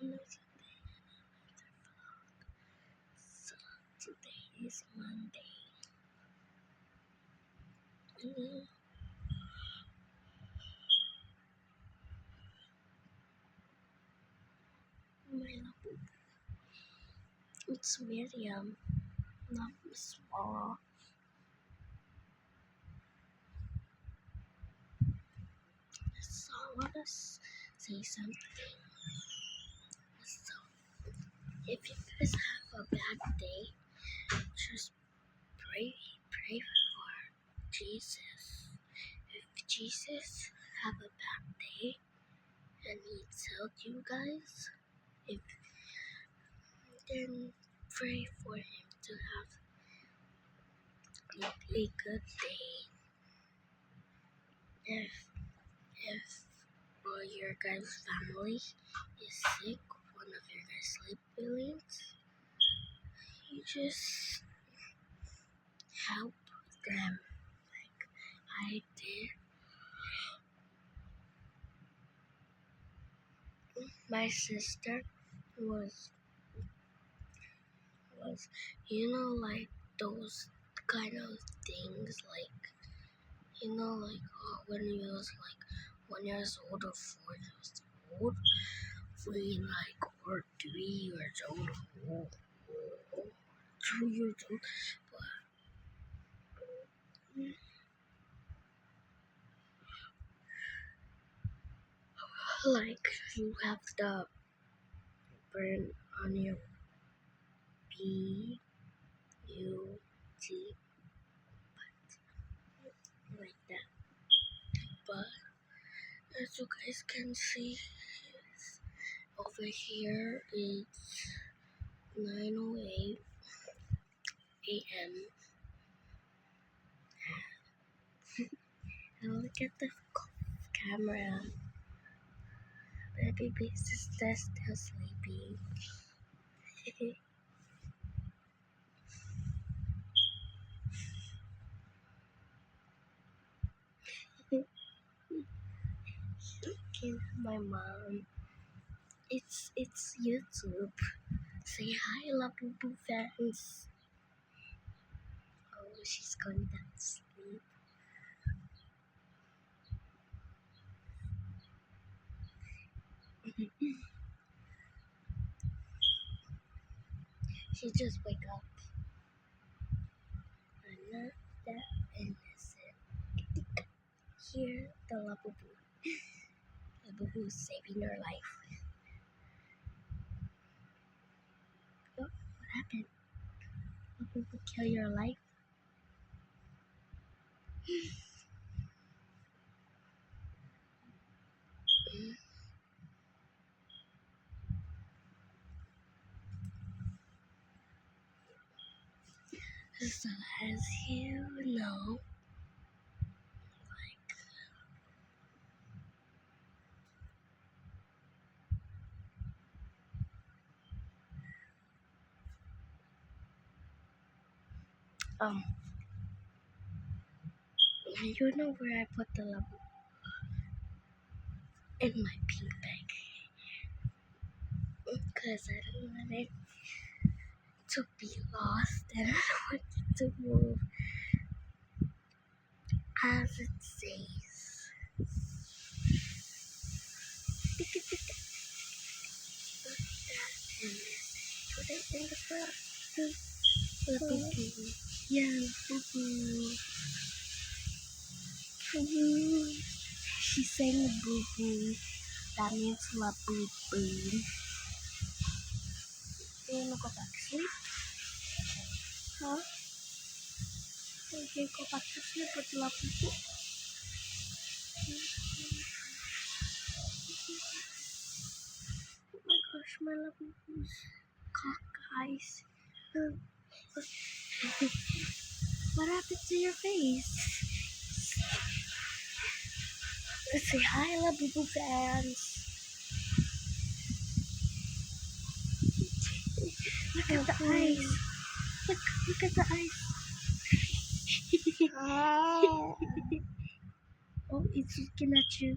So today is Monday. Mm, My love, it's Miriam, not Miss Wall. So I want to say something. So if you guys have a bad day, just pray for Jesus. If Jesus have a bad day and he told you guys, if then pray for him to have a good day. If or your guys' family is sick, one of your guys' siblings, you just help them like I did. My sister was like those kind of things like like when he was like 1 years old or 4 years old, or 3 years old, or 2 years old, but like you have the burn on your B-U-T, like that. But as you guys can see, over here it's 9:08 a.m. And look at the camera. My baby sister still sleeping. Look at my mom. It's YouTube. Say hi, Labubu fans. Oh, she's going down to sleep. She just wake up. I'm not that innocent. Here, the Labubu. Labubu is saving her life. Oh, what happened? Labubu kill your life? So as you know, um, you know where I put the Labubu? In my pink bag. Because I don't want it to be lost and I don't want it to move as it says. And put it in the front. Labubu. Yeah, boo-boo. Boo-boo. She sang boo-boo. That means Labubu. You wanna go back to sleep? Huh? Okay, go back to sleep with Labubu. Oh my gosh, my Labubu's cock eyes. What happened to your face? Let's say hi, Labubu fans. Look at the eyes. Look at the eyes. Oh, it's looking at you.